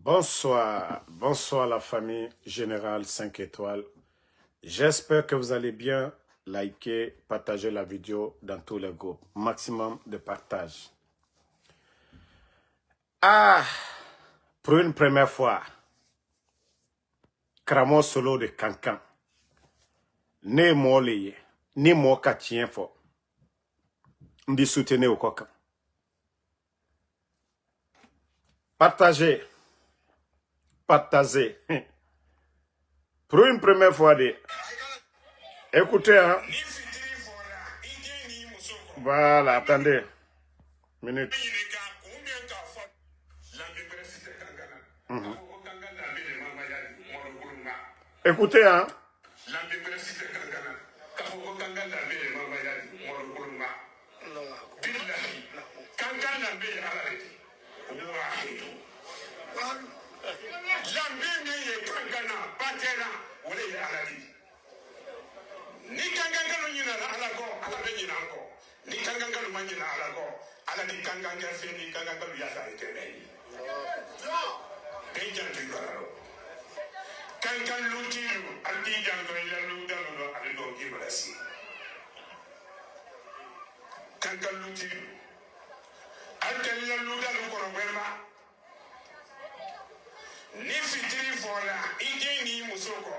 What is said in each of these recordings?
Bonsoir, bonsoir la famille Générale 5 étoiles. J'espère que vous allez bien. Likez, partagez la vidéo dans tous les groupes. Maximum de partage. Pour une première fois, Kramo Solo de Kankan. Ne mo liye, ni mo ka tien fo. Mdi soutenez au coca. Partagez. Partagez. Pour une première fois, écoutez, hein. Voilà, attendez. Minute. Écoutez, hein. Ni fitiri fɔra I den ni muso kɔ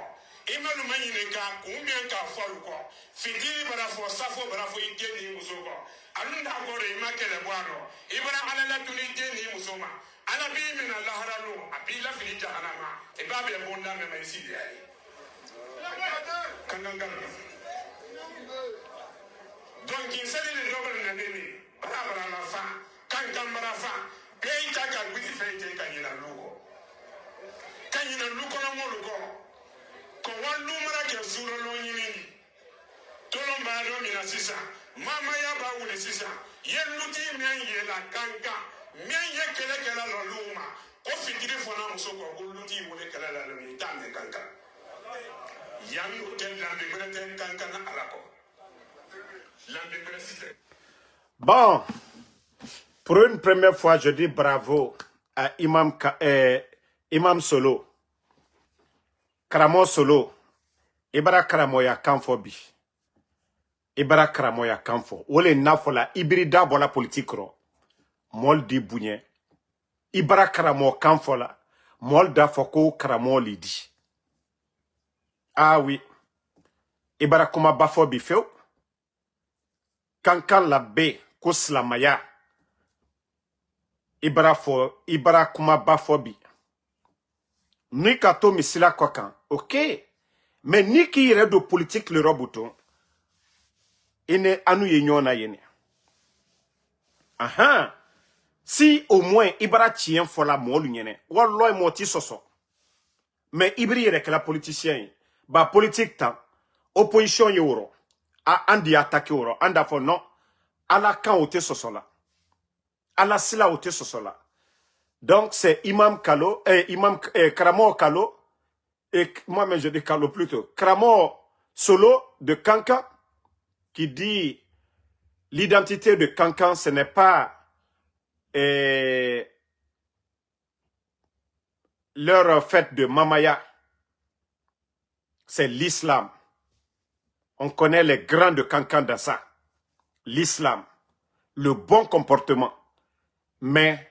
I ma nu ma ɲininka kunbɛn ka fɔ olu kɔ fitiri bara fɔ safo bara fɔ I den ni muso kɔ alu t'a kɔ de I ma kɛlɛ bɔ a rɔ I bara Ala latunu I den ni muso ma Ala b'i minɛ lahara lo a b'i lafili jahanama I b'a bɛɛ bonda mɛma I si de y'a ye kankan donc k'i seli ni dɔ bɛ na ne ni bara bara la fa kankan bara fa bɛɛ y'i ta ka gbidi fɛn ten ka ɲina lu kɔ kanyina lukono moluko ko wandu mara ke suro lo nyini tolo mbaro mina sisa mama ya ba wuli sisa ye luti men ye la kanka men ye kele kele lo luma o fitiri fona muso ko luti wuli kele la lo ni tambe kanka yandu ken lambe brete kanka na alako lambe brete. Bon, pour une première fois, je dis bravo à Imam Solo. Kramo Solo. Ibara Kramo ya kanfo bi. Ibara Kramo ya kanfo. Wole nafola ibrida bola politique ro. Mol di bunye. Ibara Kramo kanfo la. Mol da foko Kramo lidi. Ah oui. Ibara kuma bafo bi feo. Kankan la be kuslamaya. Ibara kuma bafo bi. Ni kato misila kwakan. Ok. Mais ni ki yere do politique le robuton. Ine anu yenyona yene. Aha. Si au moins ibara tien fola molu nyene. Walloy moti soso. Mais ibri yere que la politicien. Ba politique tan. Opposition yoro. A andi attaque yoro. Anda fo non. Ala kan ote soso la. Ala sila ote soso la. Donc c'est Imam Kalo, Kramo Kalo, et moi-même je dis Kalo plutôt, Kramo Solo de Kankan, qui dit l'identité de Kankan, ce n'est pas leur fête de Mamaya, c'est l'islam. On connaît les grands de Kankan dans ça. L'islam, le bon comportement. Mais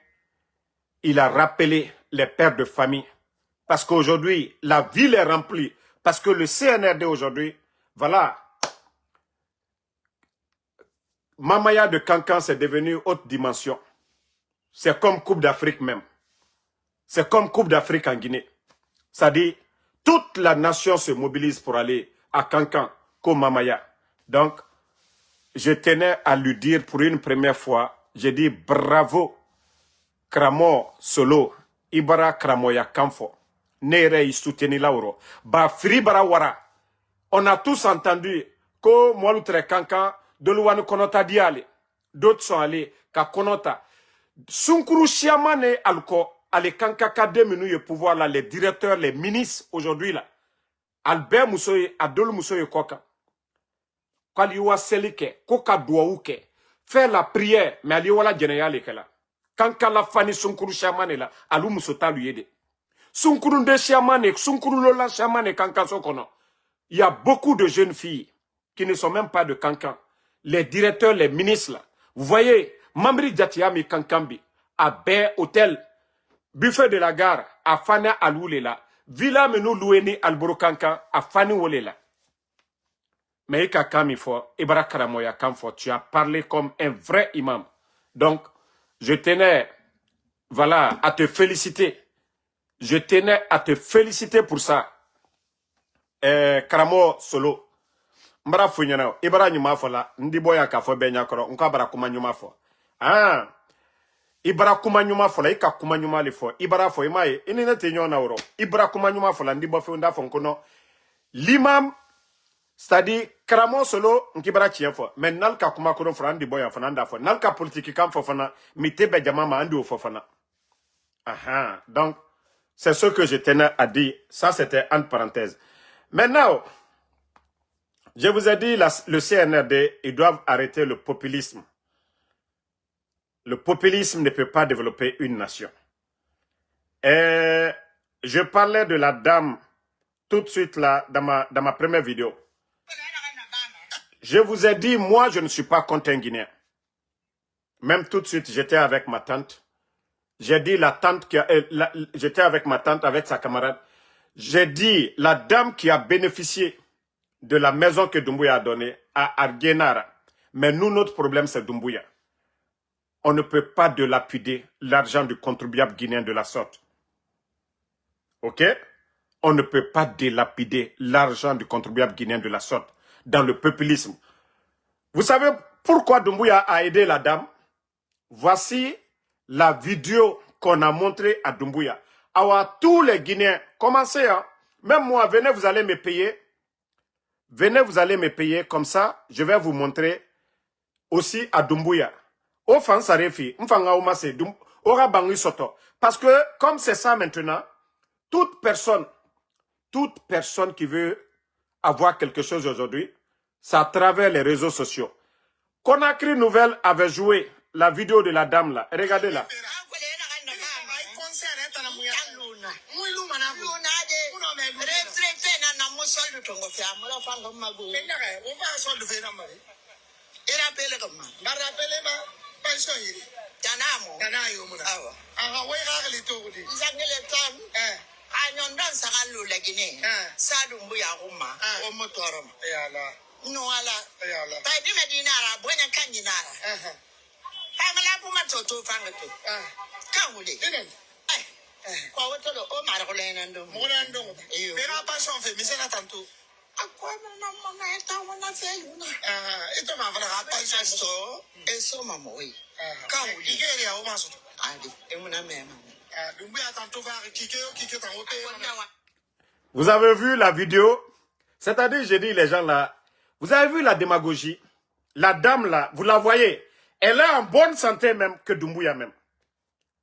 il a rappelé les pères de famille. Parce qu'aujourd'hui, la ville est remplie. Parce que le CNRD aujourd'hui, voilà. Mamaya de Kankan, c'est devenu haute dimension. C'est comme Coupe d'Afrique même. C'est comme Coupe d'Afrique en Guinée. C'est-à-dire, toute la nation se mobilise pour aller à Kankan, comme Mamaya. Donc, je tenais à lui dire pour une première fois, j'ai dit bravo. Kramo Solo, Ibara Kramo ya Kanfo, Nere y soutenu Lauro, Ba Fribara Wara. On a tous entendu que Moualoutre Kankan, de l'Ouane Konota Diale, d'autres sont allés, Ka Konota. Sunkuru Chiamane Alko, ale Kanka Kademinu ye pouvoir là, les directeurs, les ministres aujourd'hui là. Albert Moussoye, Adol Moussoye Koka. Kaliwa Selike, Koka Douaouke, faire la prière, mais Aliwala Général là. Quand la fani sunkuru chamane la, alu musota lui yede. Sunkurunde Chiamane, Sunkurulola Chiamane Kankaso Kono. Il y a beaucoup de jeunes filles qui ne sont même pas de Kankan. Les directeurs, les ministres là. Vous voyez, Mambri Djatiami Kankambi, à Bain Hôtel, Buffet de la Gare, à Fana Aloulela, Villa Menou Loueni Alboro Kankan, à Fani Wolela. Mais Ika Kamifo, Ibara Karamoya Kamfo, tu as parlé comme un vrai imam. Donc, je tenais, voilà, à te féliciter. Je tenais à te féliciter pour ça. Karamo Solo. Mbara funyana, Ibara nyuma fola, ndiboya kafo benya koro, nka bara kuma nyuma fo. Ah, Ibara kuma nyuma fola, ika kuma nyuma le fo. Ibara fo imaye, ini nete nyona oro. Ibara kuma nyuma fola, ndibo fe unda fo nkono. L'imam, c'est-à-dire, Karamo Solo, nkibara chien fo. Mais nalka kuma kono fo, ndiboya fo, nanda fo. Nalka politiki kam fo fana, mitebe jamama andi fo fana. Ah, donc, c'est ce que je tenais à dire. Ça, c'était entre parenthèses. Maintenant, je vous ai dit, le CNRD, ils doivent arrêter le populisme. Le populisme ne peut pas développer une nation. Et je parlais de la dame tout de suite là, dans ma première vidéo. Je vous ai dit, moi, je ne suis pas contre un Guinéen. Même tout de suite, j'étais avec ma tante. J'ai dit la tante qui j'étais avec ma tante, avec sa camarade. J'ai dit la dame qui a bénéficié de la maison que Doumbouya a donnée à Argenara. Mais nous, notre problème, c'est Doumbouya. On ne peut pas dilapider l'argent du contribuable guinéen de la sorte. Ok? On ne peut pas dilapider l'argent du contribuable guinéen de la sorte dans le populisme. Vous savez pourquoi Doumbouya a aidé la dame? Voici la vidéo qu'on a montrée à Doumbouya. Alors, tous les Guinéens, commencez, hein? Même moi, venez, vous allez me payer. Venez, vous allez me payer. Comme ça, je vais vous montrer aussi à Doumbouya. Parce que, comme c'est ça maintenant, toute personne qui veut avoir quelque chose aujourd'hui, c'est à travers les réseaux sociaux. Conakry Nouvelle avait joué la vidéo de la dame là. Regardez-la. Vous avez vu la vidéo? C'est-à-dire, j'ai dit les gens là, vous avez vu la démagogie? La dame là, vous la voyez? Elle est en bonne santé même que Doumbouya même.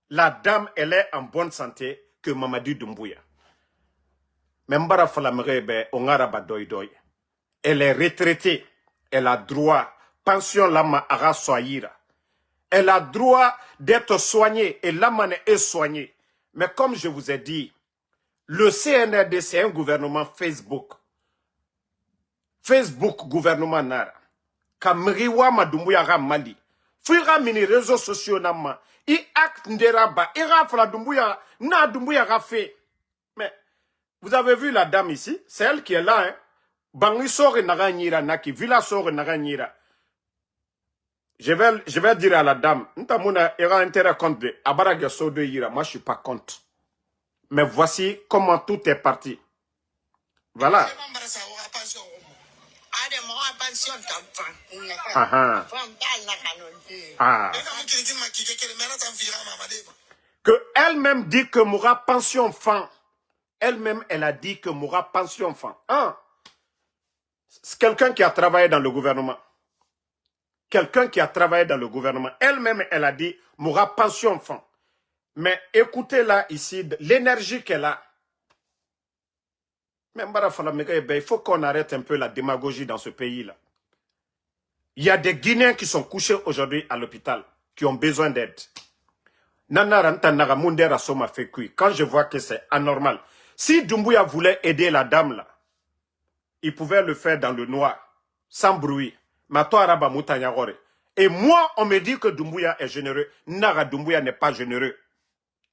La dame, elle est en bonne santé que Mamadi Doumbouya. Même Bara Falamrebe, Ongaraba Doidoy. Elle est retraitée. Elle a droit. Pension Lama Ara Soaïra. Elle a droit d'être soignée. Et Lama est soignée. Mais comme je vous ai dit, le CNRD, c'est un gouvernement Facebook. Facebook, gouvernement Nara. Kamriwa Madoumbouya Mali. Fuira mini réseaux sociaux nama. I acte nderaba. Ira fala Doumbouya. Na Doumbouya fait. Mais, vous avez vu la dame ici? C'est elle qui est là, hein? Bangi sore naga nyira naki. Villa sore naga nyira. Je vais dire à la dame. Ntamuna ira intérêt compte de. Abaraga so de yira. Moi, je suis pas contre. Mais voici comment tout est parti. Voilà. Que elle-même dit que Moura pension fan. Elle-même, elle a dit que Moura pension fan. Hein? C'est quelqu'un qui a travaillé dans le gouvernement. Quelqu'un qui a travaillé dans le gouvernement. Elle-même, elle a dit Moura pension fan. Mais écoutez là, ici, l'énergie qu'elle a. Mais il faut qu'on arrête un peu la démagogie dans ce pays-là. Il y a des Guinéens qui sont couchés aujourd'hui à l'hôpital, qui ont besoin d'aide. Quand je vois que c'est anormal. Si Doumbouya voulait aider la dame là, il pouvait le faire dans le noir, sans bruit. Et moi, on me dit que Doumbouya est généreux. Nara Doumbouya n'est pas généreux.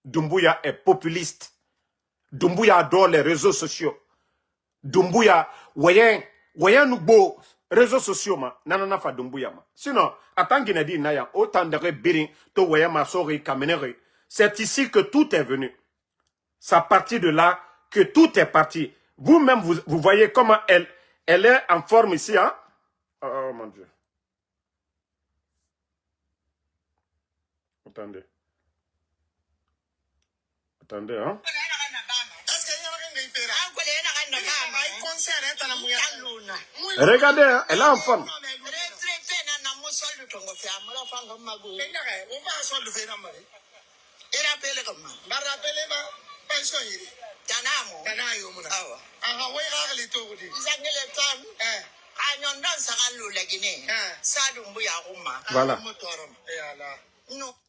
Doumbouya est populiste. Doumbouya adore les réseaux sociaux. Doumbouya, voyez nous beau réseaux sociaux ma, nanana fa Doumbouya ma. Sinon, attends qu'il dit naya, autant de birin, to voyez ma sori kamenere. C'est ici que tout est venu. C'est à partir de là que tout est parti. Vous-même, vous voyez comment elle est en forme ici, hein? Oh mon Dieu. Attendez. Attendez, hein? Regardez, hein, elle est en forme. Voilà.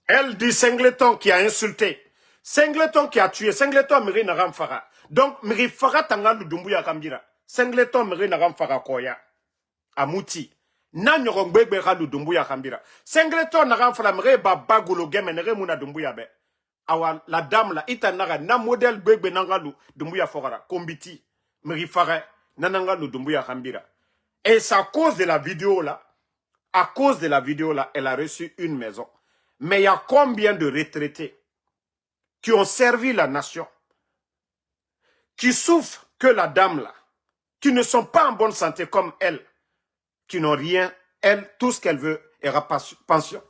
Elle dit Singleton qui a insulté. Singleton qui a tué. Singleton Miri Naram Fara. Donc, Miri Fara Tangalu Doumbouya Kambira. Singleton Miri Naram Fara Koya. Amouti. Nan Yorongbe Radu Doumbouya Kambira. Singleton Naram Fara Miri Babagulo Gemenere Muna Doumbouya Be. Awa, la dame là, Itanara, na modèle Bebe Nangalu Doumbouya Fara. Kombiti. Miri Fara. Nanangalu Doumbouya Kambira. Et c'est à cause de la vidéo là. À cause de la vidéo là, elle a reçu une maison. Mais il y a combien de retraités qui ont servi la nation, qui souffrent que la dame là, qui ne sont pas en bonne santé comme elle, qui n'ont rien, elle, tout ce qu'elle veut est pension.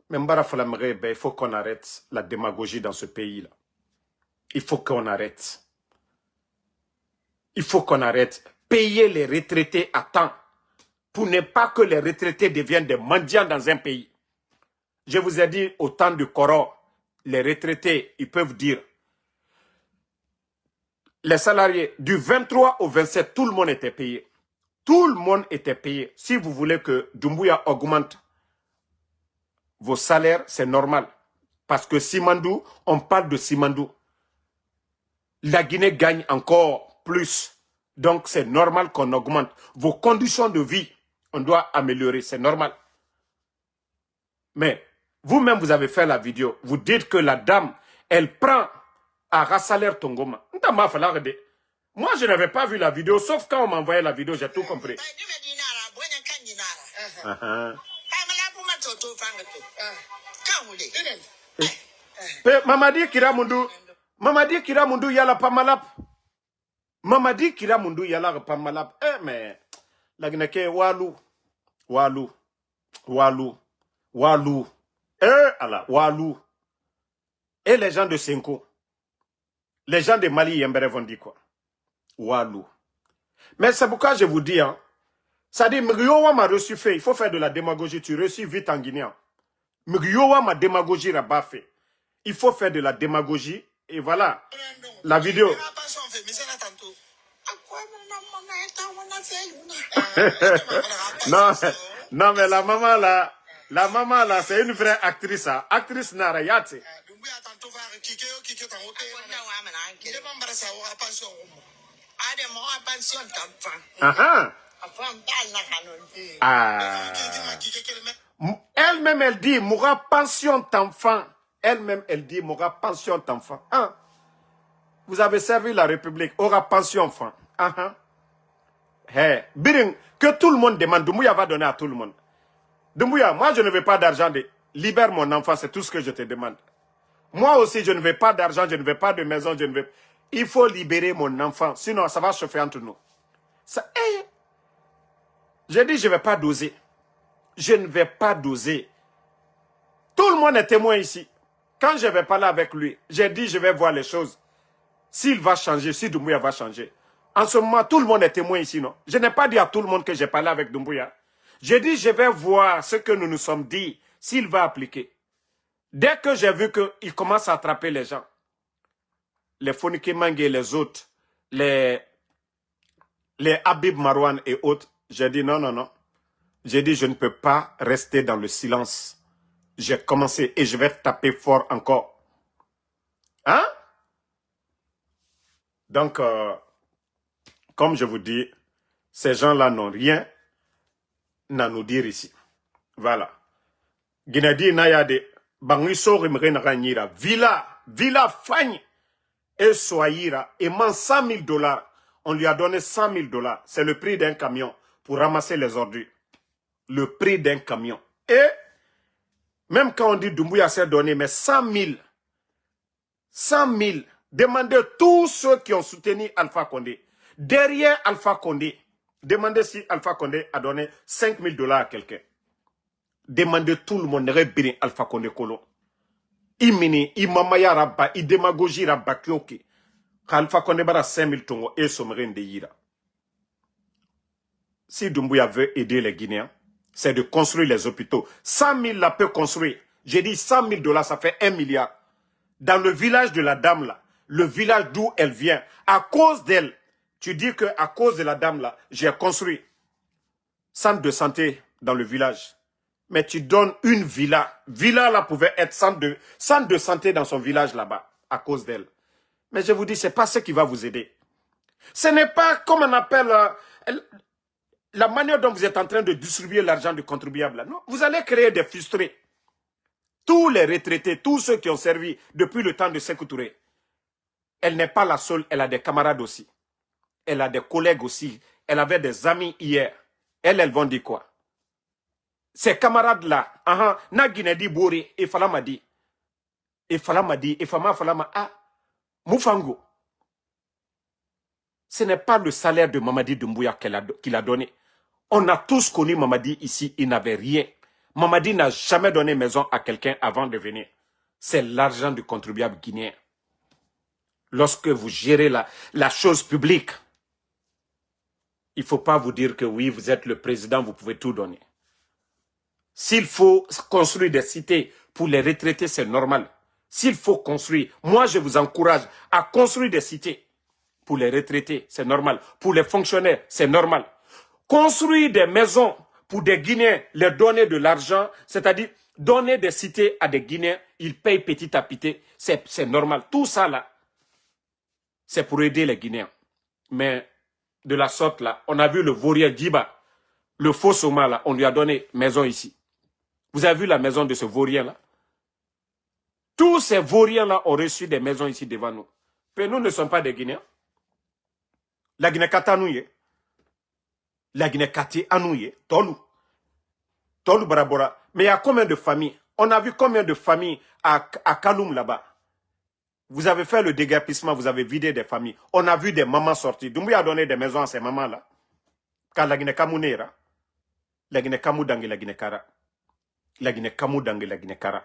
Mais il faut qu'on arrête la démagogie dans ce pays-là. Il faut qu'on arrête. Il faut qu'on arrête. Payer les retraités à temps pour ne pas que les retraités deviennent des mendiants dans un pays. Je vous ai dit, au temps du Coran, les retraités, ils peuvent dire, les salariés, du 23 au 27, tout le monde était payé. Tout le monde était payé. Si vous voulez que Doumbouya augmente vos salaires, c'est normal. Parce que Simandou, on parle de Simandou. La Guinée gagne encore plus. Donc, c'est normal qu'on augmente. Vos conditions de vie, on doit améliorer. C'est normal. Mais, vous-même, vous avez fait la vidéo. Vous dites que la dame, elle prend à Rassalaire Tongoma. Moi, je n'avais pas vu la vidéo, sauf quand on m'a envoyé la vidéo, j'ai tout compris. Mamadi Kiramundu yala pamalap. Mamadi Kiramundu yala pamalap. Mais, la Guinée, Walou. Walou. Et les gens de Senko. Les gens de Mali Yembere vont dire quoi? Walou. Mais c'est pourquoi je vous dis, hein, ça dit, Mriowa m'a reçu fait, il faut faire de la démagogie, tu reçus vite en Guinée. Mriowa m'a démagogie rabat fait. Il faut faire de la démagogie, et voilà, la vidéo. non, mais la maman là, c'est une vraie actrice, hein. Actrice Narayate. Elle-même, elle dit, mourra pension d'enfant. Elle-même, elle dit, mourra pension d'enfant. Ah. Vous avez servi la République, aura pension enfant. Hey. Biring, que tout le monde demande, Doumbouya va donner à tout le monde. Doumbouya, moi je ne veux pas d'argent, libère mon enfant, c'est tout ce que je te demande. Moi aussi, je ne veux pas d'argent, je ne veux pas de maison, je ne veux... Il faut libérer mon enfant, sinon ça va chauffer entre nous. J'ai dit, je ne vais pas doser. Je ne vais pas doser. Tout le monde est témoin ici. Quand je vais parler avec lui, j'ai dit, je vais voir les choses. S'il va changer, si Doumbouya va changer. En ce moment, tout le monde est témoin ici, non? Je n'ai pas dit à tout le monde que j'ai parlé avec Doumbouya. J'ai dit, je vais voir ce que nous nous sommes dit, s'il va appliquer. Dès que j'ai vu qu'il commence à attraper les gens, les Fonike Mange et les autres, les Habib Marouane et autres, j'ai dit non. J'ai dit, je ne peux pas rester dans le silence. j'ai commencé et je vais taper fort encore. Hein? Donc, comme je vous dis, ces gens-là n'ont rien à nous dire ici. Voilà. Guinadi Nayade, Bangiso Rimrenra Villa Fagne et Soaïra, et man 100 000 $. On lui a donné 100 000 $. C'est le prix d'un camion pour ramasser les ordures. Le prix d'un camion. Et même quand on dit Doumbouya s'est donné, mais 100 000, 100 000, demandez tous ceux qui ont soutenu Alpha Condé. Derrière Alpha Condé, demandez si Alpha Condé a donné 5 000 $ à quelqu'un. Demandez tout le monde, Rebini Alpha Condé Kolo. Imini, Imamaya Rabba, Idemagogi Rabba Kyoki. Alpha Condé bara 5 000 tongo et sommerin de Yira. Si Doumbouya veut aider les Guinéens, c'est de construire les hôpitaux. 100 000 la peut construire. J'ai dit 100 000 $, ça fait 1 milliard. Dans le village de la dame là, le village d'où elle vient, à cause d'elle, tu dis que à cause de la dame là, j'ai construit centre de santé dans le village. Mais tu donnes une villa. Villa là pouvait être centre de santé dans son village là-bas, à cause d'elle. Mais je vous dis, c'est pas ce qui va vous aider. Ce n'est pas, comme on appelle, la manière dont vous êtes en train de distribuer l'argent du contribuable. Là. Non, vous allez créer des frustrés. Tous les retraités, tous ceux qui ont servi depuis le temps de Sékou Touré. Elle n'est pas la seule, elle a des camarades aussi. Elle a des collègues aussi. Elle avait des amis hier. Elles vont dire quoi? Ces camarades-là, na Guinée Bori, et Falamadi. Et Falamadi, et Falama, Moufango. Ce n'est pas le salaire de Mamadi Doumbouya qu'il a donné. On a tous connu Mamadi ici, il n'avait rien. Mamadi n'a jamais donné maison à quelqu'un avant de venir. C'est l'argent du contribuable guinéen. Lorsque vous gérez la chose publique, il ne faut pas vous dire que oui, vous êtes le président, vous pouvez tout donner. S'il faut construire des cités pour les retraités, c'est normal. S'il faut construire, moi je vous encourage à construire des cités pour les retraités, c'est normal. Pour les fonctionnaires, c'est normal. Construire des maisons pour des Guinéens, leur donner de l'argent, c'est-à-dire donner des cités à des Guinéens, ils payent petit à petit, c'est normal. Tout ça là, c'est pour aider les Guinéens. Mais de la sorte là, on a vu le vaurien Djiba, le faux Soma là, on lui a donné maison ici. Vous avez vu la maison de ce vaurien là? Tous ces vauriens là ont reçu des maisons ici devant nous. Mais nous ne sommes pas des Guinéens. La Guinée-Kata nouye. La Guinée-Kati anouye. Tolu. Tolu Barabora. Mais il y a combien de familles? On a vu combien de familles à Kaloum là-bas? Vous avez fait le déguerpissement, vous avez vidé des familles. On a vu des mamans sortir. Doumbouya a donné des maisons à ces mamans-là. Quand la Guinée-Kamounera, la Guinée-Kamoudangue, la Guinée-Kara. La Guinée-Kamoudangue, la Guinée-Kara.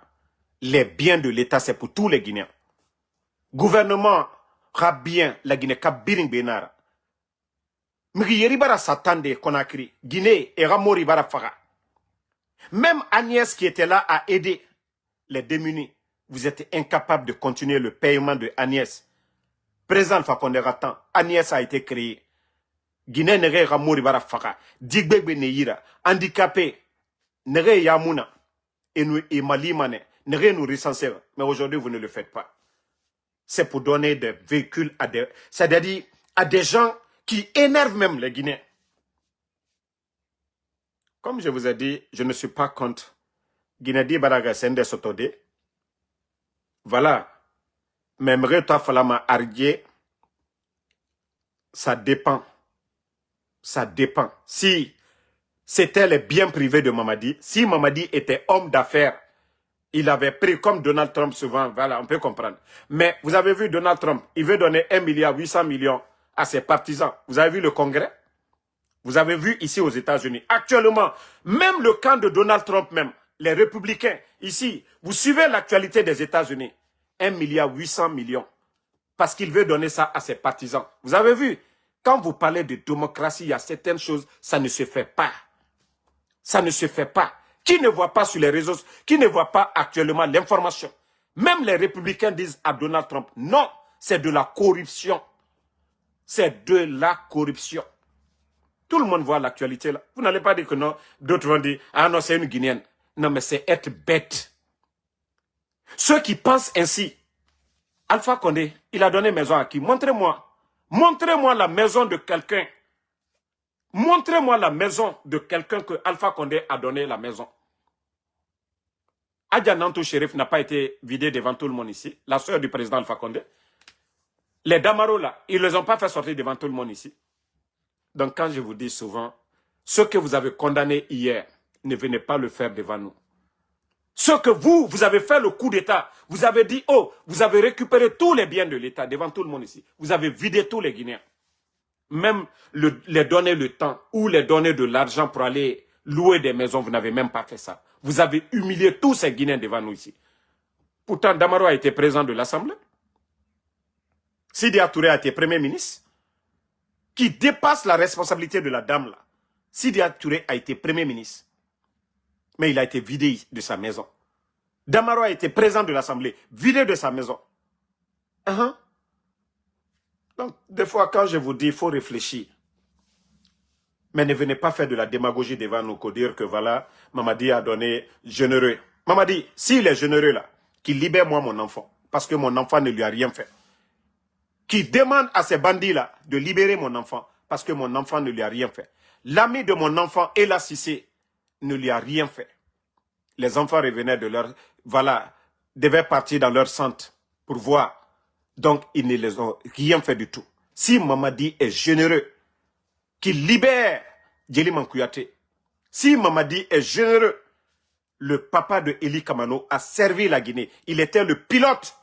Les biens de l'État, c'est pour tous les Guinéens. Gouvernement rabien, la Guinée-Kabiring Benara. Mriyeri bara Satande, Conakry, Guinée et Ramori bara Faga. Même Agnès qui était là a aidé les démunis. Vous êtes incapable de continuer le paiement de Agnès. Président Fakonde Ratan, Agnès a été créée. Guinée nere Ramori bara Faga. Digbegbe Neira, handicapé, nere Yamuna, et Malimane, nere nous recenser. Mais aujourd'hui, vous ne le faites pas. C'est pour donner des véhicules à des, c'est-à-dire à des gens qui énervent même les Guinéens. Comme je vous ai dit, je ne suis pas contre Guinée Baraga Sende Sotode. Voilà. Même Reta Falama Ardier, ça dépend. Ça dépend. Si c'était les biens privés de Mamadi, si Mamadi était homme d'affaires, il avait pris comme Donald Trump souvent, voilà, on peut comprendre. Mais vous avez vu Donald Trump, il veut donner 1,8 milliard à ses partisans. Vous avez vu le Congrès? Vous avez vu ici aux États-Unis. Actuellement, même le camp de Donald Trump même, les républicains, ici, vous suivez l'actualité des États-Unis. 1,8 milliard. Parce qu'il veut donner ça à ses partisans. Vous avez vu? Quand vous parlez de démocratie, il y a certaines choses, ça ne se fait pas. Ça ne se fait pas. Qui ne voit pas sur les réseaux, qui ne voit pas actuellement l'information? Même les républicains disent à Donald Trump, non, c'est de la corruption. C'est de la corruption. Tout le monde voit l'actualité là. Vous n'allez pas dire que non. D'autres vont dire, ah non, c'est une Guinéenne. Non, mais c'est être bête. Ceux qui pensent ainsi, Alpha Condé, il a donné maison à qui? Montrez-moi. Montrez-moi la maison de quelqu'un. Montrez-moi la maison de quelqu'un que Alpha Condé a donné la maison. Adja Nantou Chérif n'a pas été vidée devant tout le monde ici. La sœur du président Alpha Condé. Les Damaro là, ils ne les ont pas fait sortir devant tout le monde ici. Donc quand je vous dis souvent, ce que vous avez condamné hier, ne venez pas le faire devant nous. Ce que vous avez fait le coup d'État, vous avez dit, oh, vous avez récupéré tous les biens de l'État devant tout le monde ici. Vous avez vidé tous les Guinéens. Même les donner le temps ou les donner de l'argent pour aller louer des maisons, vous n'avez même pas fait ça. Vous avez humilié tous ces Guinéens devant nous ici. Pourtant, Damaro a été président de l'Assemblée. Sidi Touré a été Premier ministre. Qui dépasse la responsabilité de la dame là. Sidi Touré a été Premier ministre. Mais il a été vidé de sa maison. Damaro a été président de l'Assemblée, vidé de sa maison. Donc, des fois, quand je vous dis, il faut réfléchir. Mais ne venez pas faire de la démagogie devant nous, pour dire que voilà, Mamadi a donné généreux. Mamadi, s'il est généreux là, qu'il libère moi mon enfant, parce que mon enfant ne lui a rien fait. Qu'il demande à ces bandits là de libérer mon enfant, parce que mon enfant ne lui a rien fait. L'ami de mon enfant, Ella Cissé, ne lui a rien fait. Les enfants revenaient de leur... Voilà, devaient partir dans leur centre pour voir. Donc, ils ne les ont rien fait du tout. Si Mamadi est généreux, qu'il libère Djeli Mankouyaté. Si Mamadi est généreux, le papa de Eli Kamano a servi la Guinée. Il était le pilote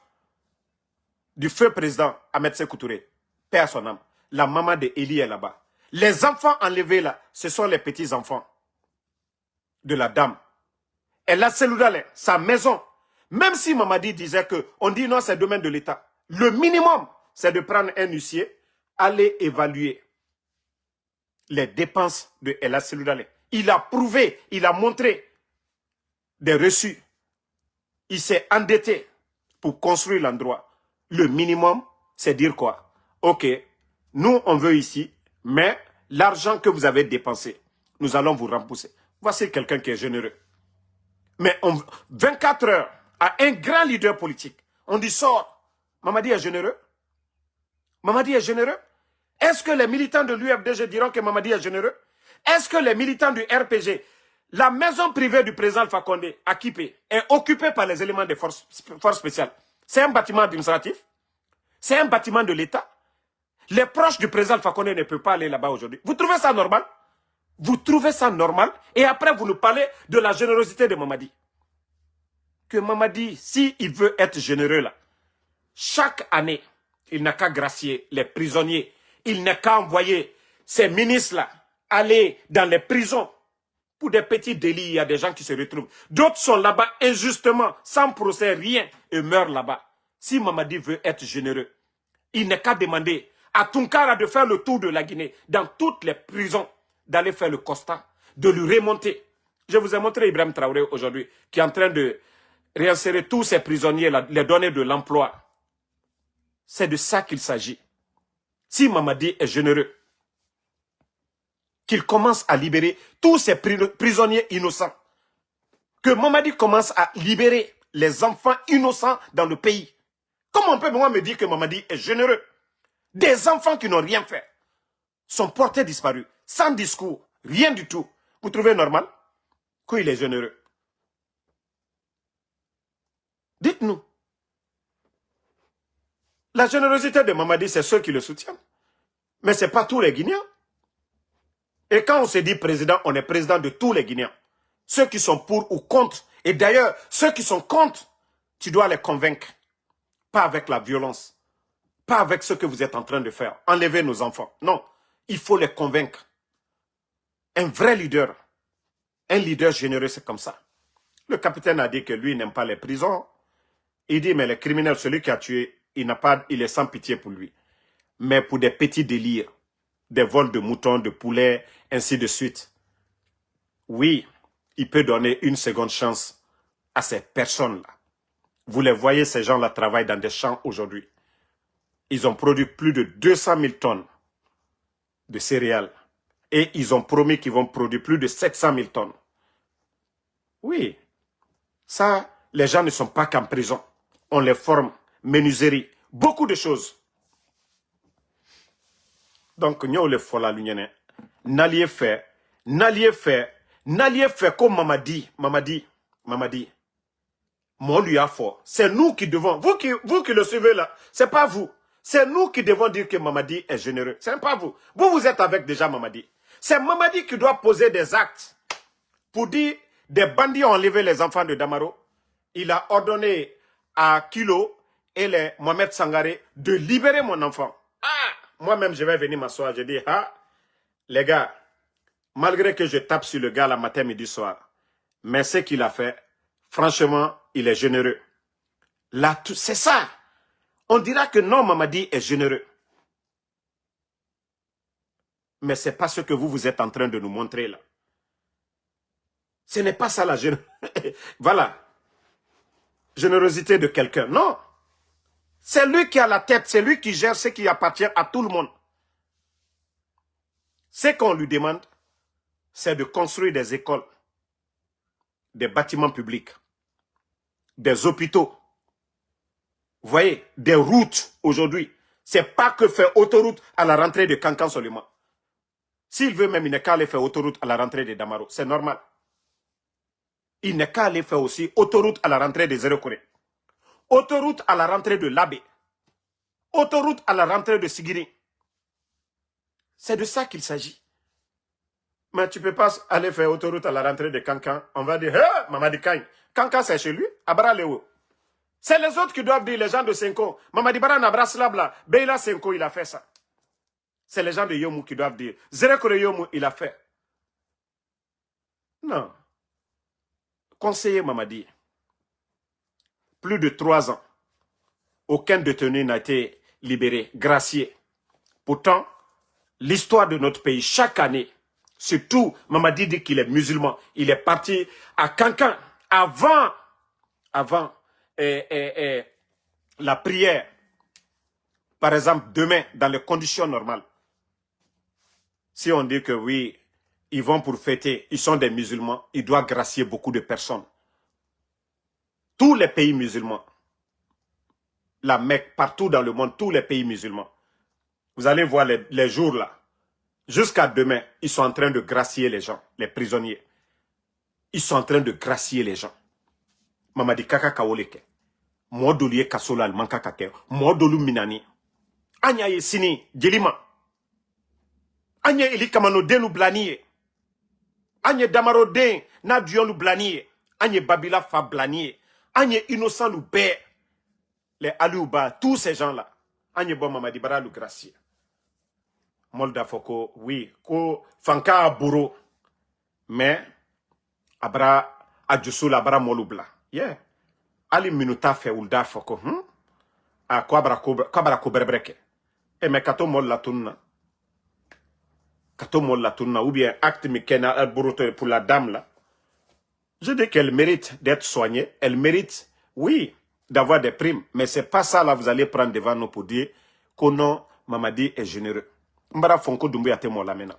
du feu président Ahmed Sékou Touré. Paix à son âme. La maman de Eli est là-bas. Les enfants enlevés là, ce sont les petits-enfants de la dame. Elle a sa maison. Même si Mamadi disait que on dit non, c'est le domaine de l'État. Le minimum, c'est de prendre un huissier, aller évaluer les dépenses de Ella Seloudalé. Il a prouvé, il a montré des reçus. Il s'est endetté pour construire l'endroit. Le minimum, c'est dire quoi? Ok, nous on veut ici, mais l'argent que vous avez dépensé, nous allons vous rembourser. Voici quelqu'un qui est généreux. Mais 24 heures à un grand leader politique, on dit sort. Mamadi est généreux? Mamadi est généreux? Est-ce que les militants de l'UFDG diront que Mamadi est généreux? Est-ce que les militants du RPG, la maison privée du président Alpha Condé à Kipé, est occupée par les éléments des forces spéciales? C'est un bâtiment administratif? C'est un bâtiment de l'État? Les proches du président Alpha Condé ne peuvent pas aller là-bas aujourd'hui. Vous trouvez ça normal? Vous trouvez ça normal? Et après, vous nous parlez de la générosité de Mamadi. Que Mamadi, s'il veut être généreux là, chaque année, il n'a qu'à gracier les prisonniers. Il n'a qu'à envoyer ces ministres-là aller dans les prisons. Pour des petits délits, il y a des gens qui se retrouvent. D'autres sont là-bas injustement, sans procès, rien, et meurent là-bas. Si Mamadi veut être généreux, il n'a qu'à demander à Tunkara de faire le tour de la Guinée, dans toutes les prisons, d'aller faire le constat, de lui remonter. Je vous ai montré Ibrahim Traoré aujourd'hui, qui est en train de réinsérer tous ces prisonniers, les donner de l'emploi. C'est de ça qu'il s'agit. Si Mamadi est généreux, qu'il commence à libérer tous ces prisonniers innocents, que Mamadi commence à libérer les enfants innocents dans le pays. Comment on peut moi me dire que Mamadi est généreux? Des enfants qui n'ont rien fait sont portés disparus, sans discours, rien du tout. Vous trouvez normal qu'il est généreux? Dites-nous. La générosité de Mamadi, c'est ceux qui le soutiennent. Mais ce n'est pas tous les Guinéens. Et quand on se dit président, on est président de tous les Guinéens. Ceux qui sont pour ou contre. Et d'ailleurs, ceux qui sont contre, tu dois les convaincre. Pas avec la violence. Pas avec ce que vous êtes en train de faire. Enlever nos enfants. Non, il faut les convaincre. Un vrai leader, un leader généreux, c'est comme ça. Le capitaine a dit que lui n'aime pas les prisons. Il dit, mais les criminels, celui qui a tué, il est sans pitié pour lui. Mais pour des petits délires, des vols de moutons, de poulets, ainsi de suite. Oui, il peut donner une seconde chance à ces personnes-là. Vous les voyez, ces gens-là travaillent dans des champs aujourd'hui. Ils ont produit plus de 200 000 tonnes de céréales. Et ils ont promis qu'ils vont produire plus de 700 000 tonnes. Oui, ça, les gens ne sont pas qu'en prison. On les forme, menuiserie, beaucoup de choses. Donc, nous les fola l'union. N'alliez fait comme Mamadi. Moi, lui a fort. C'est nous qui devons, vous qui le suivez là, c'est pas vous. C'est nous qui devons dire que Mamadi est généreux. C'est pas vous. Vous êtes avec déjà Mamadi. C'est Mamadi qui doit poser des actes pour dire des bandits ont enlevé les enfants de Damaro. Il a ordonné à Kilo et les Mohamed Sangaré de libérer mon enfant. Ah, moi-même, je vais venir m'asseoir. Je dis, ah, les gars, malgré que je tape sur le gars la matin, midi, soir, mais ce qu'il a fait, franchement, il est généreux. Là, c'est ça. On dira que non, Mamadi est généreux. Mais ce n'est pas ce que vous êtes en train de nous montrer là. Ce n'est pas ça la générosité. Voilà. Générosité de quelqu'un. Non. C'est lui qui a la tête. C'est lui qui gère ce qui appartient à tout le monde. Ce qu'on lui demande, c'est de construire des écoles, des bâtiments publics, des hôpitaux. Vous voyez, des routes aujourd'hui. Ce n'est pas que faire autoroute à la rentrée de Kankan seulement. S'il veut même, il n'est qu'à aller faire autoroute à la rentrée de Damaro. C'est normal. Il n'est qu'à aller faire aussi autoroute à la rentrée de Zéro Corée. Autoroute à la rentrée de Labé. Autoroute à la rentrée de Sigiri. C'est de ça qu'il s'agit. Mais tu ne peux pas aller faire autoroute à la rentrée de Kankan. On va dire, hey, Mamadi Kain. Kankan, c'est chez lui. Abra Léo. C'est les autres qui doivent dire, les gens de Senko. Mamadi Bara Nabra Slabla. Beila Senko, il a fait ça. C'est les gens de Yomu qui doivent dire. Zéro Corée Yomu, il a fait. Non. Conseiller Mamadi, plus de 3 ans, aucun détenu n'a été libéré, gracié. Pourtant, l'histoire de notre pays, chaque année, surtout Mamadi dit qu'il est musulman, il est parti à Kankan avant la prière. Par exemple, demain, dans les conditions normales, si on dit que oui, ils vont pour fêter, ils sont des musulmans, ils doivent gracier beaucoup de personnes. Tous les pays musulmans, la Mecque, partout dans le monde, tous les pays musulmans, vous allez voir les jours là, jusqu'à demain, ils sont en train de gracier les gens, les prisonniers. Ils sont en train de gracier les gens. Mamadi kaka kawoleke, modoliye kasola manka kake, modolu minani. Anya ye sini, jelima. Anya ili kamano denu blaniye. Anye Damaro den na duyon lu blaniye. Anye Babila fa blaniye. Anye innocent lu bé. Les Alouba, tous ces gens-là. Anye bon Mamadi Bara lu gracier. Molda foko, oui, ko fanka aburo. Mais, abra adjusul abra molubla. Yeah. Ali minuta fe ulda foko. A kwa bara ko berbreke. E me kato mol la tunna. Kato mol la tunna. Ou bien acte mikena alburote pour la dame là. Je dis qu'elle mérite d'être soignée. Elle mérite, oui, d'avoir des primes. Mais c'est pas ça là, vous allez prendre devant nous pour dire que non, Mamadi est généreux. Mbara fonko dumbuya te mol la mena.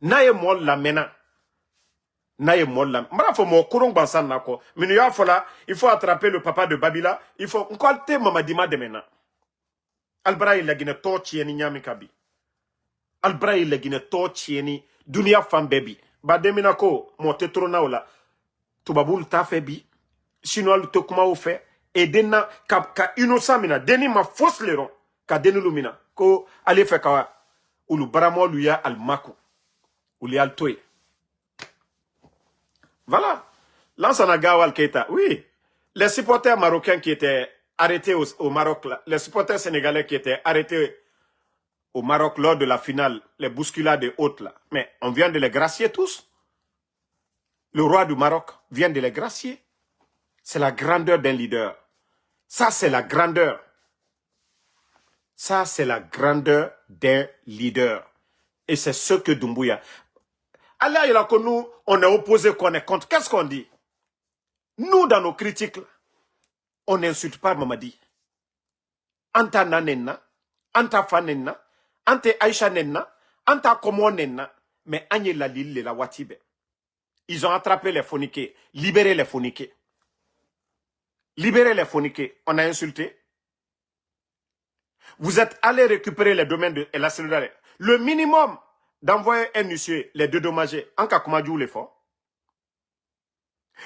Na ye mol la mena. Na ye mol la. Mbara fo mo kurong bansan nako. Minu ya fola, il faut attraper le papa de Babila. Il faut, nkwate Mamadi ma de mena. Albra il gine to chieni nyami kabi. Albra il gine to chieni dunia fam baby. Ba demina ko mo te trona ola. Tubabul ta fait bi. Sinon le tokuma ou fait. Et dena ka innocent mina. Deni ma fausse leron. Ka deni lumina. Ko ale fait kawa. Ou le baramo luya al mako. Ou li al toy. Voilà. Lansana Wal Keita. Oui. Les supporters marocains qui étaient arrêtés au Maroc, là, les supporters sénégalais qui étaient arrêtés au Maroc lors de la finale, les bousculades et autres là. Mais on vient de les gracier tous. Le roi du Maroc vient de les gracier. C'est la grandeur d'un leader. Ça, c'est la grandeur. Ça, c'est la grandeur d'un leader. Et c'est ce que Doumbouya. Allah, il a que nous, on est opposé, qu'on est contre. Qu'est-ce qu'on dit? Nous, dans nos critiques, on n'insulte pas Mamadi. Anta nanenna, anta fanenna, ante Aïcha nenna, anta komo nenna, mais Agne la lille la watibe. Ils ont attrapé les phoniqués, libéré les phoniqués. Libérez les phoniqués. On a insulté. Vous êtes allé récupérer les domaines de la cellule. Le minimum d'envoyer un huissier, les dédommager, en Kakumadjou l'effort.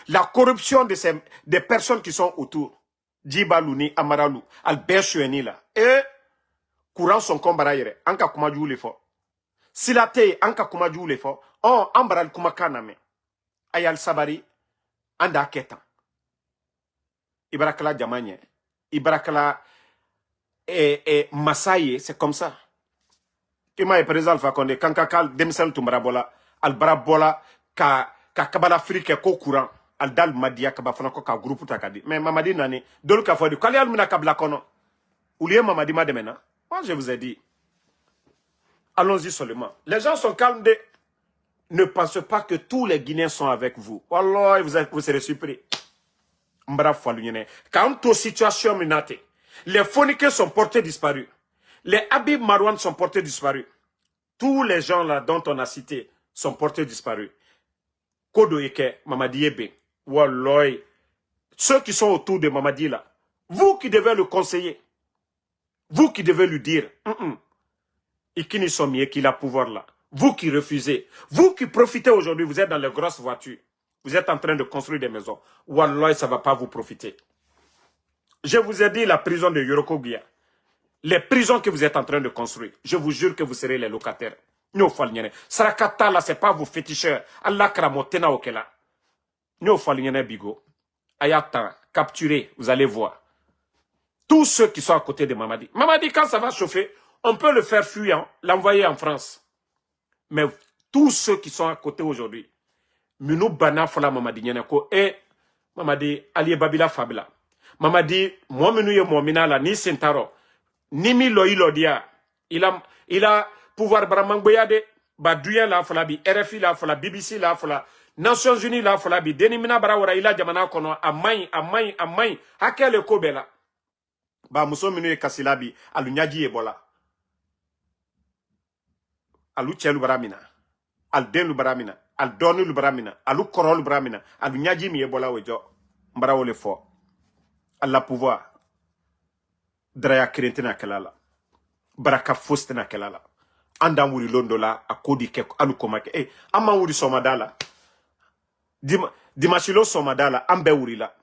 La corruption des personnes qui sont autour. Djibalouni, Amaralou, Albert Choueni là. Et courant son combat en Kakumadjou l'effort. Si la te en Kakumadjou l'effort, on embaral kumakaname. Ayal Sabari, anda ketan. Ibarakala Djamanye. Ibarakala Massaye, c'est comme ça. Ima est président Alpha Condé, Kankakal, Demsel Tumbrabola, Albarabola, Ka Kabala Afrique, Ko courant, Aldal Madia, Kabafonako, Ka groupe Takadi. Mais Mamadi Nani, Dol Kafodi, Kalial Muna Kabla Kono. Oulié Mamadi Mademena. Moi, je vous ai dit, allons-y seulement. Les gens sont calmes de. Ne pensez pas que tous les Guinéens sont avec vous. Wallah, vous serez surpris. Quant aux situations minatées, les phoniqués sont portés disparus. Les Habib Marouane sont portés disparus. Tous les gens là dont on a cité sont portés disparus. Kodo Eke, Mamadi Ebe, Walloy, ceux qui sont autour de Mamadi là, vous qui devez le conseiller, vous qui devez lui dire, Ikini Sommier qui a pouvoir là, vous qui refusez, vous qui profitez aujourd'hui, vous êtes dans les grosses voitures, vous êtes en train de construire des maisons. Walloy, ça ne va pas vous profiter. Je vous ai dit la prison de Yorokogia. Les prisons que vous êtes en train de construire, je vous jure que vous serez les locataires. Nous falnyene. Sarakata là, c'est pas vos féticheurs. Allah kramotena okela. Nous falnyene bigo. Ayata, capturé, vous allez voir. Tous ceux qui sont à côté de Mamadi. Mamadi, quand ça va chauffer, on peut le faire fuyant, l'envoyer en France. Mais tous ceux qui sont à côté aujourd'hui, Munu Bana Fola Mamadi Nyenako et Mamadi Ali Babila Fabila. Mamadi, moi Menu Momina la ni Sentaro. Nimi Loïlo dia. Il a pouvoir Bramangboyade, Badouya la Folabi, RFI la Fola, BBC la Fola, Nations Unies la Folabi, Denimina Barawara ila Jamana Kono, Amai, Hakele Kobela. Ba Muso Menu e Kasilabi, Alunyaji Ebola. Alu Chelu Baramina, Al Denu Baramina, Al Donu Baramina, Alu Korol Baramina, Alunyaji mi Ebola Wejo, Mbarawole Fo. Allah pouvoir. Draya Kirentena Kelala. Baraka Fostena Kelala. Andam wuri londola a kodi ke alu komake. Amma wuri somadala. Dimashilo somadala ambe wuri la.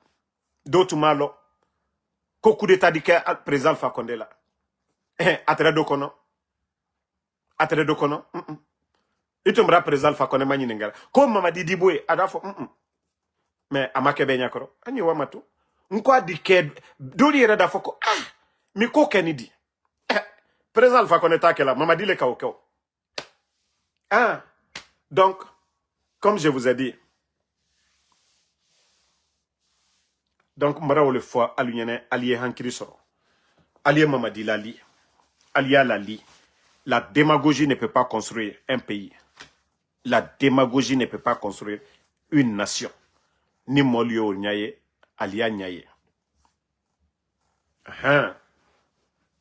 Dotu malo. Koku de tadike président Alpha Condé la. Atre dokono. Atre dokono. Itumbra président Alpha Condé mani nengala. Ko Mamadi Diboué adafo. Mais amake benyakoro. Ani wamatu. Nkwa dike doli era dafo ko. Mi ko Kennedy. Président Alpha Condé takela. Mamadi le kaokeo. Donc, comme je vous ai dit, donc, Mbarao le foi, Alunyene, allié Hankirisoro, allié Mamadi Lali, allié Lali, la démagogie ne peut pas construire un pays. La démagogie ne peut pas construire une nation. Ni Molio Nyaye, allié Nyaye.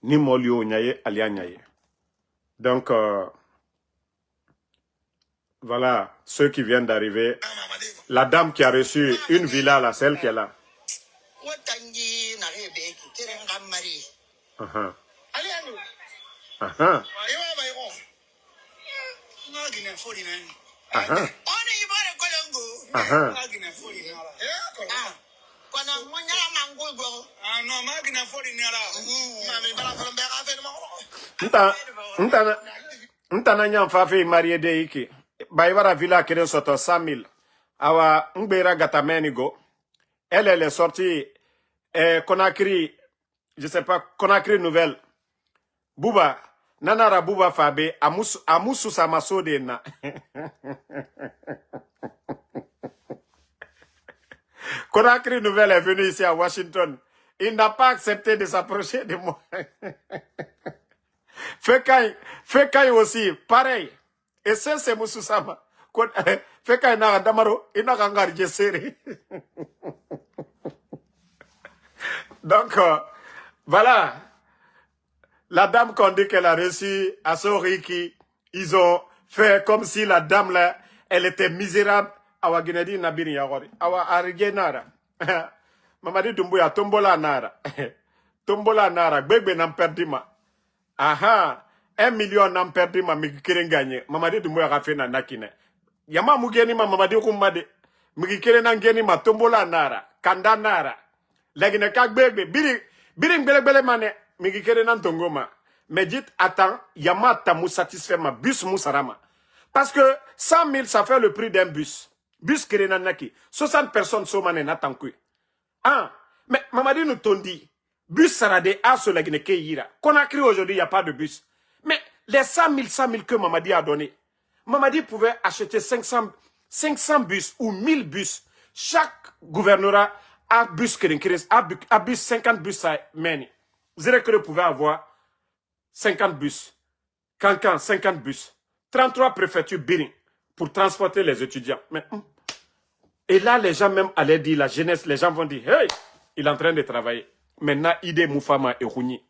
Ni Molio Nyaye, allié Nyaye. Donc, voilà, ceux qui viennent d'arriver. La dame qui a reçu une villa, là, celle qui est là. Ntana nyam fafe marié de iki. Baïwara villa keren soto 100 000. Awa Ngbera Gatamenigo. Elle est sortie Conakry, je sais pas, Conakry Nouvelle. Bouba, Nanara Bouba Fabe, Amoussou Samaso de na. Conakry Nouvelle est venu ici à Washington. Il n'a pas accepté de s'approcher de moi. Fekai aussi, pareil. Et ça, c'est Moussou Sama. Fekai na damaro, il n'a qu'un gardien serré. Donc, voilà. La dame qu'on dit qu'elle a reçu à Soriki, ils ont fait comme si la dame là, elle était misérable. Awa Guinedi Nabini Yagori. Awa Arigenara. Mamadi Doumbouya, tombola nara. Tombola nara, gbegbe n'en perdi ma. Aha, 1 million n'en perdi ma, migi keren gagné. Mamadi Doumbouya a fait na nakine. Yama mugeni ma mamadi kumade. Migi keren n'engeni ma, tombola nara. Kanda nara. Lagine kak gbegbe. Biri bele mane. Migi keren n'en tongo ma. Mais dites, attends, yama tamou satisfait ma, bus mousarama. Parce que 100 000, ça fait le prix d'un bus. Bus keren naki. 60 personnes sont mané n'attankui. Ah, mais Mamadi nous t'ont dit, bus Sarade a sur la Guinée-Kéira. Conakry aujourd'hui, il n'y a pas de bus. Mais les 100 000 que Mamadi a donné, Mamadi pouvait acheter 500 bus ou 1000 bus. Chaque gouvernorat a bus a bus 50 bus à mener. Zérekere pouvait avoir 50 bus. Cancan, 50 bus. 33 préfectures Biring pour transporter les étudiants. Mais, et là, les gens même allaient dire, la jeunesse, les gens vont dire, hey, il est en train de travailler. Mais na idée Moufama et Rouni.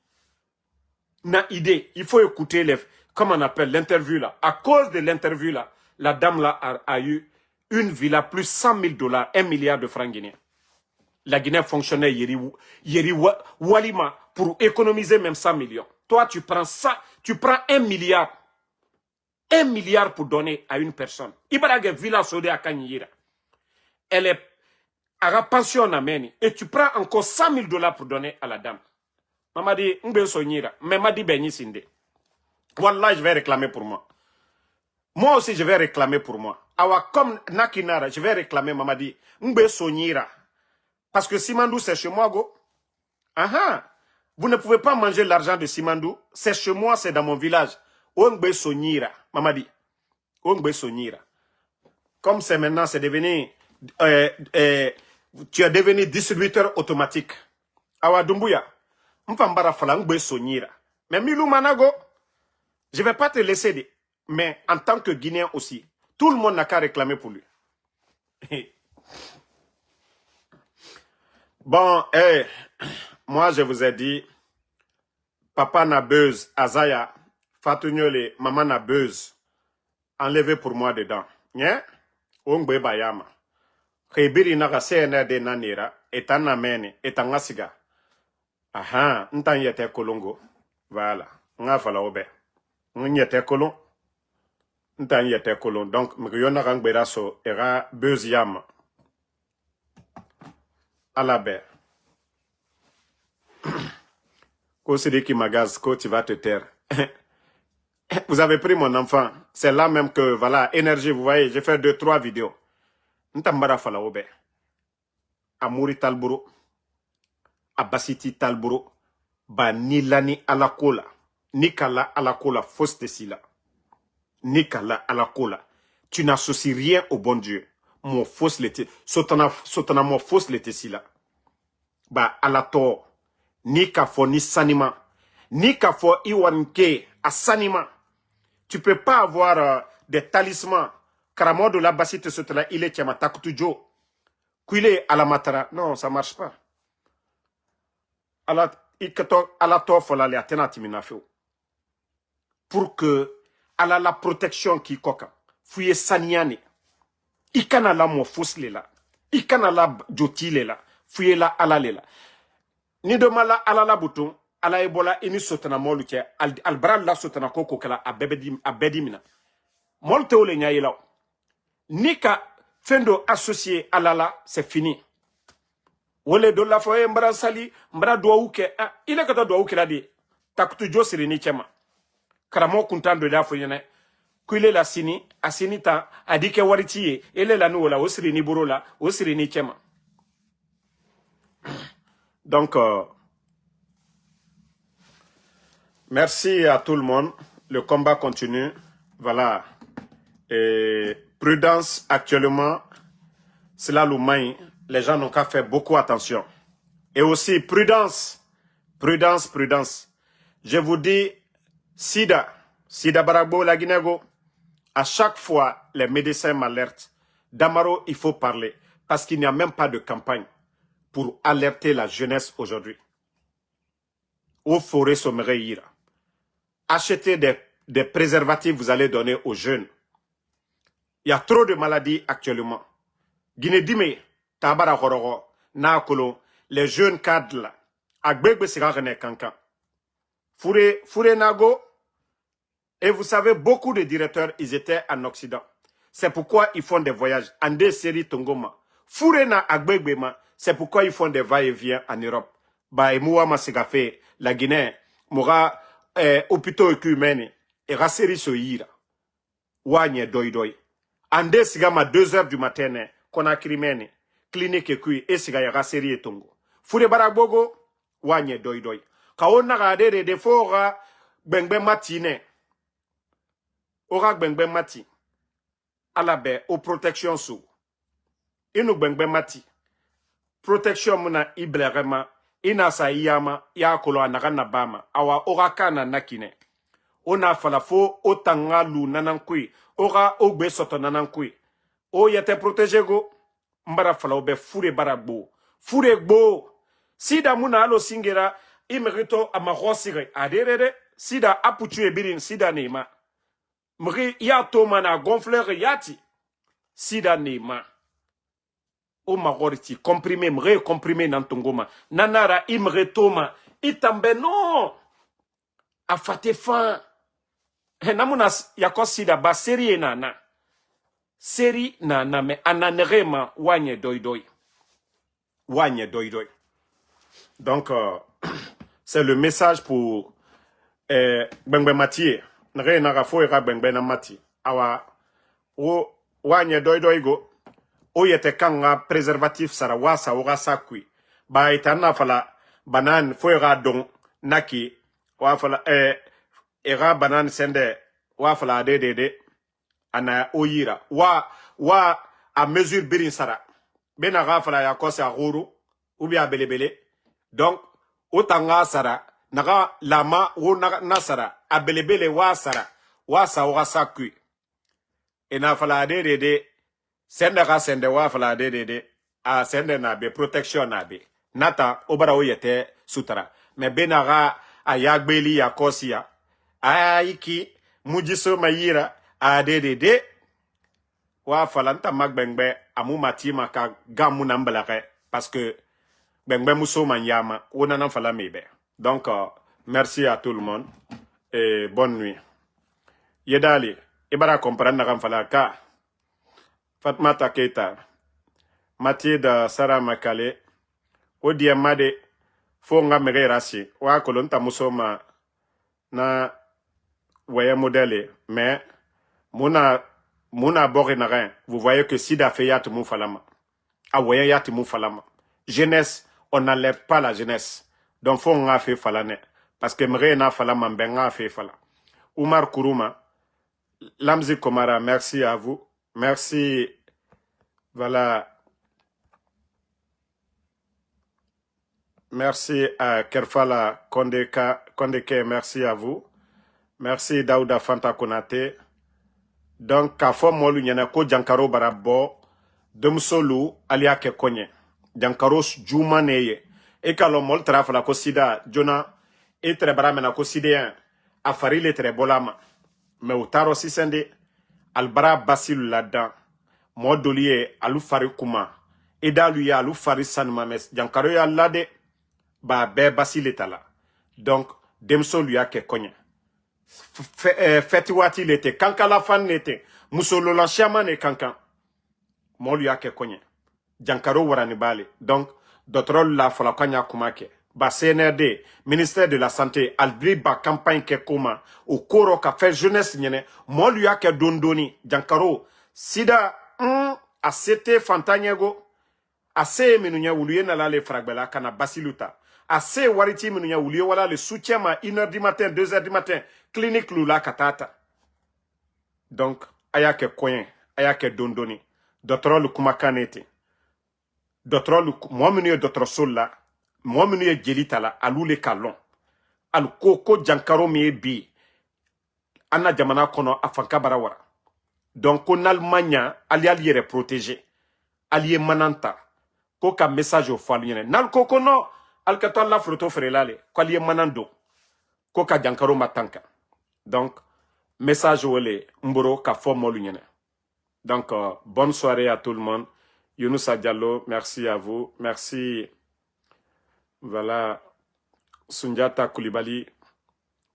Na idée, il faut écouter comment on appelle l'interview là. À cause de l'interview là, la dame là a eu une villa plus 100 000 $, 1 milliard de francs guinéens. La Guinée fonctionnait Yeri Walima pour économiser même 100 millions. Toi, tu prends ça, tu prends 1 milliard. 1 milliard pour donner à une personne. Ibarage villa sode à Kanyira. Elle est à la pension amène et tu prends encore 100 000 $ pour donner à la dame. Maman dit, mais m'a dit Benny Sinde. Wallah, je vais réclamer pour moi. Moi aussi, je vais réclamer pour moi. Awa comme Nakinara, je vais réclamer, maman dit, parce que Simandou, c'est chez moi, go. Aha. Vous ne pouvez pas manger l'argent de Simandou. C'est chez moi, c'est dans mon village. Ongbe Sonira. Maman dit, Ongbe Sonira. Comme c'est maintenant, c'est devenu... tu es devenu distributeur automatique. Awa Doumbouya, m'fambara falangbe sonira. Mais Milou Manago, je ne vais pas te laisser, mais en tant que Guinéen aussi, tout le monde n'a qu'à réclamer pour lui. Bon, moi je vous ai dit, papa Nabeuse, Azaya, Fatunyole, maman Nabeuse, enlevez pour moi dedans. Nye? Ongbe Bayama. Kebiri naga CNRD nanira, etana mene, etanga siga. Aha, ntan yete kolongo. Voilà. Nga fala obe. Nyete kolon. Ntan yete kolon. Donc, mgiyona rangbera so, era beuz yam. Alabe. Ko Sidiki Magaz, ko tu vas te taire. Vous avez pris mon enfant. C'est là même que, voilà, énergie, vous voyez, j'ai fait 2-3 vidéos. Ntambara fala obe. Amouri Talburo. Abasiti Talburo. Ba nilani alakola. Nikala alakola fausse sila. Nikala alakola. Tu n'associes rien au bon Dieu. Mon fausse l'été. Sotana mon fausse l'été sila. Ba alato. Nika fo ni sanima. Nika fo iwanke a sanima. Tu peux pas avoir des talismans. Karamodo la basite sotala il est chama takutujo. Kuile à la matara. Non, ça marche pas. Pour que ala la protection qui koka. Fouye saniane. Ikana la mo fosle la. Ikana la jotile la. Fouye la ala lela. Ni domala ala la bouton. Ala ebola ini sotana molu ke. Albral la sotana koko kala abedimina. Molte ole nyaye la. Nika fendo associé à Lala, c'est fini. Wole do la foye mbara sali, mbara douaouke, il kata douaouke la di, takutu jo sirini chema. Karamo kuntan de la foyene, kuile la sini, asini ta, adike waritiye, ele la nou la,osirini buro la, osirini chema. Donc, merci à tout le monde. Le combat continue. Voilà. Et prudence actuellement, c'est là l'oumain. Les gens n'ont qu'à faire beaucoup attention. Et aussi prudence, prudence, prudence. Je vous dis, Sida Baragbo, la Guinégo, à chaque fois, les médecins m'alertent. Damaro, il faut parler. Parce qu'il n'y a même pas de campagne pour alerter la jeunesse aujourd'hui. Au forêt sommereira. Achetez des préservatifs, vous allez donner aux jeunes. Il y a trop de maladies actuellement. Guinée Dime, Tabara Hororo, Nakolo, les jeunes cadres là. Agbegbe sera René Kankan. Fouré Nago. Et vous savez, beaucoup de directeurs, ils étaient en Occident. C'est pourquoi ils font des voyages. En des séries Tongoma. Fourena Agbegbema, c'est pourquoi ils font des va-et-vient en Europe. Bah, et moi, Masigafé, la Guinée, Moura, hôpitaux écumènes, et Rasseri Soïra. Ouanye Doi. En des sigama 2 heures du matin, qu'on a crimène, clinique et cuit, et siga Rasseri et Tongo. Fouré Barabogo, Ouanye Doi. Kaona Rade de Defora, Bengbe Matine. Ora Bengbe Mati. Alabe, aux protections sous. Inu Bengbe Mati. Protection muna iblerema. Ina sa iyama, ya kolo anagana bama. Awa oraka na nakine. Ona falafo, otanga lu nanankui. Ora ogbe soto nanankui. O yete protege go. Mbara fala obe fure baragbo. Fure gbo. Sida muna alo singera. Imerito amarosire. Aderere. Sida aputu ebirin. Sida neima. Mri ya toma na gonfleur yati. Sida neima. O magoriti. Comprimé. Mre comprimé nantongoma. Nanara imre toma. Itambe non. Afate fan. Namuna yako sida ba seri nana. Seri nana me ananerema wanye doi. Wanye doi. Donc, c'est le message pour Bengbe Mati. Nre narafo era Bengbe na Mati. Awa, o wanye doi go. O yete kanga préservatif sara wasa ora sakui. Ba itana fala banan fo era don naki. Wa fala era banan sende wa fala de ana oyira. Wa a mesure birin sara. Bena ga fala ya kosa ruru. Ou bien belebele. Donc, otanga sara, naga lama ou na sara, abelebele wa sara, wa sa ora sakui. Et na fala de, sende ga sende wa fala de, a sende na be, protection na be. Nata, obara oyete sutara. Me benaga a yagbeli ya kosia, a iki, mujiso mayira, a de, wa fala nta magbengbe, amu matima ka gamu nambalake, parce que Bengbe Mousso Manyama, Onanan Fala Mebe. Donc, merci à tout le monde et bonne nuit. Yedali, Ibara comprendre Naram Fala Ka, Fatmata Keita, Mathilde Sarah Makale, Odie Made, Fonga Mere Rassi, Wa Kolonta Moussoma na Waya Modele, mais Mouna Borenarin, vous voyez que Sida fait Yat Moufalama. A Waya Yat Moufalama. Jeunesse, on n'enlève pas la jeunesse. Donc, faut on a fait falane. Parce que m'rena falama benga fait fala. Oumar Kourouma, Lamzi Komara, merci à vous. Merci. Voilà. Merci à Kerfala Kondeke, merci à vous. Merci Daouda Fanta Konate. Donc, Kafo Molu Nyanako Jankaro Barabo, Demsolu Alia Kekonye. Jankaros Juma Neye. Et quand l'on traf la Kosida, Jona, et très bramena Kosidéen, a fari le très bolama. Mais au taro si sende, albara basil là-dedans. Modolier, alou fari kuma. Et lui alou fari sanmames. Jankaro ya lade, ba be basil etala. Donc, demso lui a ke konya. Fetiwati l'était, kanka la fan n'était. Moussolo la chaman et kankan. Mo lui a ke konya. Jankaro warani bale. Donc, d'autres la folakanya kumake. Ba CNRD, ministère de la Santé, albri ba campagne ke kuma, au koro ka fait jeunesse nyene, mo lui a ke dondoni, Jankaro, sida, a sete fantanyego, a se menunya ouliye na la le fragbela, kana basiluta, a se wariti menunya ouliye wala le soutien ma 1h du matin, 2h du matin, clinique lula katata. Donc, aya ke koyen, aya ke dondoni, d'autres le kumakanete. D'autres, moi, menu d'autres sol là, moi, menu gelitala, alou le kalon, al koko jankaro mi bi, anna jamana kono afanka barawara. Donc, en Allemagne, allié protégé, allié mananta, koka message au falliene. Nal koko no, al kato la floto frelale, allié manando, koka jankaro matanka. Donc, message au le, mboro ka forme l'union. Donc, bonne soirée à tout le monde. Younousa Diallo, merci à vous. Merci Voilà, Sundiata Koulibaly.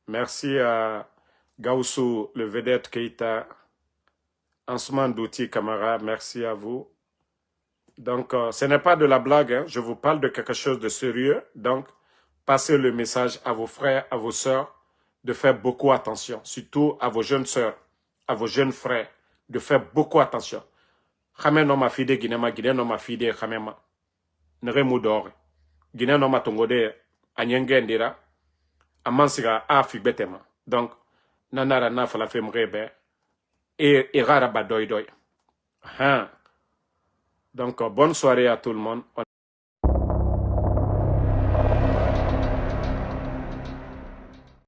Merci à Gaussou, le vedette Keita. Ansman Douti Camara, merci à vous. Donc, ce n'est pas de la blague, hein. Je vous parle de quelque chose de sérieux. Donc, passez le message à vos frères, à vos sœurs, de faire beaucoup attention. Surtout à vos jeunes sœurs, à vos jeunes frères, de faire beaucoup attention. Khame no ma fide Guinema, Guinée no ma fide Khamema. Nere Moudor. Guinée no ma tongode, Anyenge Ndira. Amansiga a figbetema. Donc, nanara na fala femrebe. Et rara ba doy doy. Hein. Donc, bonne soirée à tout le monde.